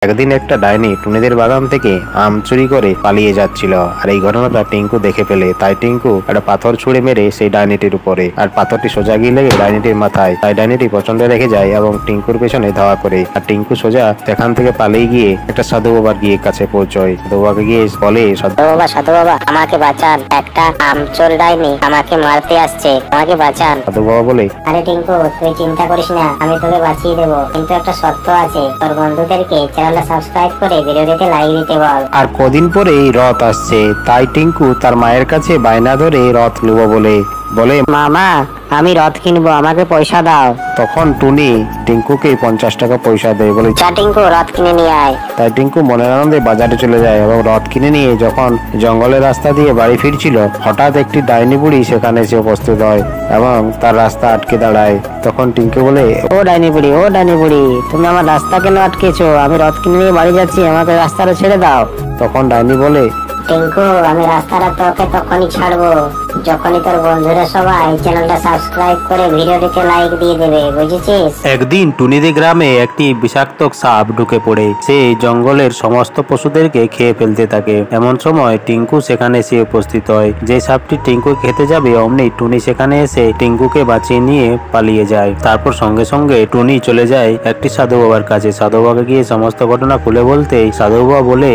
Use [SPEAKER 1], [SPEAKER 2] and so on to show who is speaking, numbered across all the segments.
[SPEAKER 1] একদিন একটা ডাইনি টুনিদের বাগান থেকে আম চুরি করে পালিয়ে যাচ্ছিল। আর এই ঘটনাটা টিঙ্কু দেখে ফেলে। তাই টিঙ্কু একটা পাথর ছুঁড়ে মেরে সেই ডাইনিটির উপরে, আর পাথরটি সোজা গিয়ে লেগে ডাইনিটির মাথায়। তাই ডাইনিটি পছন্দ রেখে যায় এবং টিঙ্কুর পেছনে ধাওয়া করে। আর টিঙ্কু সোজা সেখান থেকে পালিয়ে গিয়ে একটা সাধু বাবার গিয়ে কাছে পৌঁছয়। সাধু বাবাকে গিয়ে বলে,
[SPEAKER 2] সাধু বাবা আমাকে বাঁচান, একটা আমচোর ডাইনি আমাকে মারতে আসছে, আমাকে বাঁচান।
[SPEAKER 1] সাধু বাবা বলে,
[SPEAKER 2] আরে টিঙ্কু তুই চিন্তা করিস না, আমি তোকে বাঁচিয়ে দেবো, কিন্তু একটা শর্ত আছে, তোর বন্ধুদেরকে চ্যানেলটা সাবস্ক্রাইব করে ভিডিওটিতে লাইক দিতে বল।
[SPEAKER 1] আর কদিন পরেই রথ আসছে। তাই টিঙ্কু তার মায়ের কাছে বায়না ধরে রথ নেব বলে
[SPEAKER 2] মামা আমি রথ কিনবো, আমাকে পয়সা দাও।
[SPEAKER 1] তখন টুনি টিঙ্কুকে 50 টাকা পয়সা দেয় বলে,
[SPEAKER 2] যা টিঙ্কু রথ কিনে নিয়ে আয়।
[SPEAKER 1] তাই টিঙ্কু মনের আনন্দে বাজারে চলে যায় এবং রথ কিনে নিয়ে যখন জঙ্গলের রাস্তা দিয়ে বাড়ি ফিরছিল, হঠাৎ একটি ডাইনি বুড়ি সেখানে এসে উপস্থিত হয় এবং তার রাস্তা আটকে দাঁড়ায়। তখন টিঙ্কু বলে,
[SPEAKER 2] ও ডাইনি বুড়ি তুমি আমার রাস্তা কেন আটকেছো? আমি রথ কিনে নিয়ে বাড়ি যাচ্ছি, আমাকে রাস্তাটা ছেড়ে দাও।
[SPEAKER 1] তখন ডাইনি বলে,
[SPEAKER 2] টিঙ্কু আমি রাস্তাটা তোকে তখনই ছাড়বো যখনই তোর বন্ধুরা সবাই চ্যানেলটা সাবস্ক্রাইব করে ভিডিওটিতে লাইক দিয়ে দেবে, বুঝেছিস?
[SPEAKER 1] একদিন টুনিদি গ্রামে একটি বিষাক্ত সাপ ঢুকে পড়ে। সে জঙ্গলের সমস্ত পশুদেরকে খেয়ে ফেলতে থাকে। এমন সময় টিঙ্কু সেখানে এসে উপস্থিত হয়। যে সাপটি টিঙ্কু খেতে যাবে অমনি টুনি সেখানে এসে টিঙ্কুকে বাঁচিয়ে নিয়ে পালিয়ে যায়। তারপর সঙ্গে সঙ্গে টুনি চলে যায় একটি সাধু বাবার কাছে। সাধু বাবাকে গিয়ে সমস্ত ঘটনা খুলে বলতেই সাধু বাবা বলে,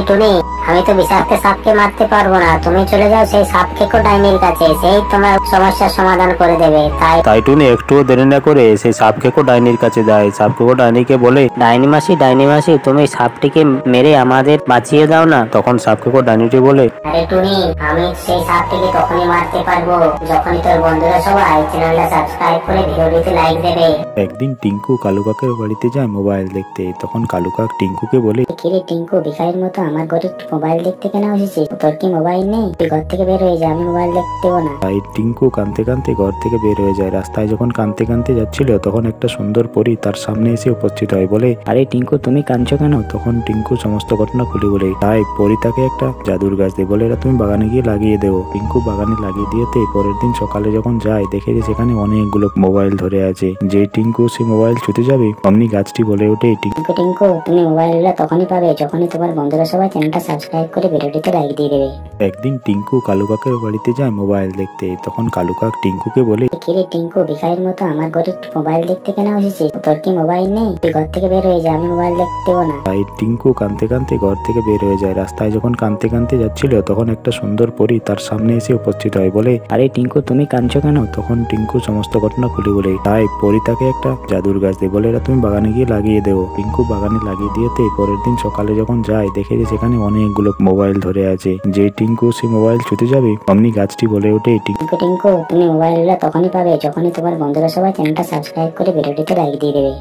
[SPEAKER 2] টুনি আমি তো বিষাক্ত সাপকে মারতে পারবো না, তুমি চলে যাও সেই সাপ খেকো ডাইনির কাছে, সেই তোমার সমস্যার সমাধান করে দেবে।
[SPEAKER 1] তাই টুনি একটুও দেরি না করে সেই সাপ খেকো ডাইনির কাছে যায়। সাপ খেকো ডাইনিকে বলে,
[SPEAKER 2] ডাইনি মাসি তুমি সাপটিকে মেরে আমাদের বাঁচিয়ে দাও না।
[SPEAKER 1] তখন সাপ খেকো ডাইনিটি বলে,
[SPEAKER 2] আরে টুনি আমি সেই সাপটিকে তখনই মারতে পারবো যখনই তোর বন্ধুরা সবাই চ্যানেলটা সাবস্ক্রাইব করে ভিডিওটিতে লাইক দেবে।
[SPEAKER 1] একদিন টিঙ্কু কালু কাকের বাড়িতে যায় মোবাইল দেখতে। তখন কালু কাক টিঙ্কুকে বলে,
[SPEAKER 2] কিরে টিঙ্কু ভিখারির মতো আমার ঘরে মোবাইল দেখতে কেন এসেছিস? তোর কি মোবাইল নেই? তুই ঘর থেকে বের হয়ে যা, আমি মোবাইল দেখতে দেবো না।
[SPEAKER 1] তাই টিঙ্কু কাঁদতে কাঁদতে ঘর থেকে বের হয়ে যায়। রাস্তায় যখন কাঁদতে কাঁদতে যাচ্ছিল তখন একটা সুন্দর পরী তার সামনে এসে উপস্থিত হয়। বলে,
[SPEAKER 2] আরে টিঙ্কু তুমি কাঁদছো কেন?
[SPEAKER 1] তখন টিঙ্কু সমস্ত ঘটনা খুলে বলে। তাই পরী তাকে একটা জাদুর গাছ দেয়, বলে এটা তুমি বাগানে গিয়ে লাগিয়ে দেবো। টিঙ্কু বাগানে লাগিয়ে দিয়েতে পরের দিন সকালে যখন যায় দেখে যে সেখানে অনেকগুলো মোবাইল ধরে আছে। যে টিঙ্কু সেই মোবাইল ছুতে যাবে অমনি গাছটি বলে ওঠে,
[SPEAKER 2] টিঙ্কু তুমি মোবাইলটা তখনই পাবে যখনই তোমার বন্ধুরা সবাই চ্যানেলটা সাবস্ক্রাইব করে ভিডিওটিতে লাইক দিয়ে দেবে।
[SPEAKER 1] একদিন টিঙ্কু কালু কাকের বাড়িতে যায় মোবাইল দেখতে। তখন কালু কাক টিঙ্কুকে বলে,
[SPEAKER 2] কিরে টিঙ্কু ভিখারির মতো আমার ঘরে মোবাইল দেখতে কেন এসেছিস? তোর কি মোবাইল নেই? তুই ঘর থেকে বের হয়ে যা, আমি মোবাইল দেখতে দেবো না।
[SPEAKER 1] তাই টিঙ্কু কাঁদতে কাঁদতে ঘর থেকে বের হয়ে যায়। রাস্তায় যখন কাঁদতে কাঁদতে যাচ্ছিল তখন একটা সুন্দর পরী তার সামনে এসে উপস্থিত হয়। বলে,
[SPEAKER 2] আরে টিঙ্কু তুমি কাঁদছো কেন?
[SPEAKER 1] তখন টিঙ্কু সমস্ত ঘটনা খুলে বলে। তাই পরী তাকে একটা জাদুর গাছ দেয়, বলে এটা তুমি বাগানে গিয়ে লাগিয়ে দেবো। টিঙ্কু বাগানে লাগিয়ে দিয়েতে পরের দিন সকালে যখন যায় দেখে যে সেখানে অনেকগুলো মোবাইল ধরে আছে। যে টিঙ্কু সেই মোবাইল ছুতে যাবে অমনি গাছটি বলে ওঠে,
[SPEAKER 2] টিঙ্কু তুমি মোবাইলটা তখনই পাবে যখনই তোমার বন্ধুরা সবাই চ্যানেলটা সাবস্ক্রাইব করে ভিডিওটিতে লাইক দিয়ে দেবে।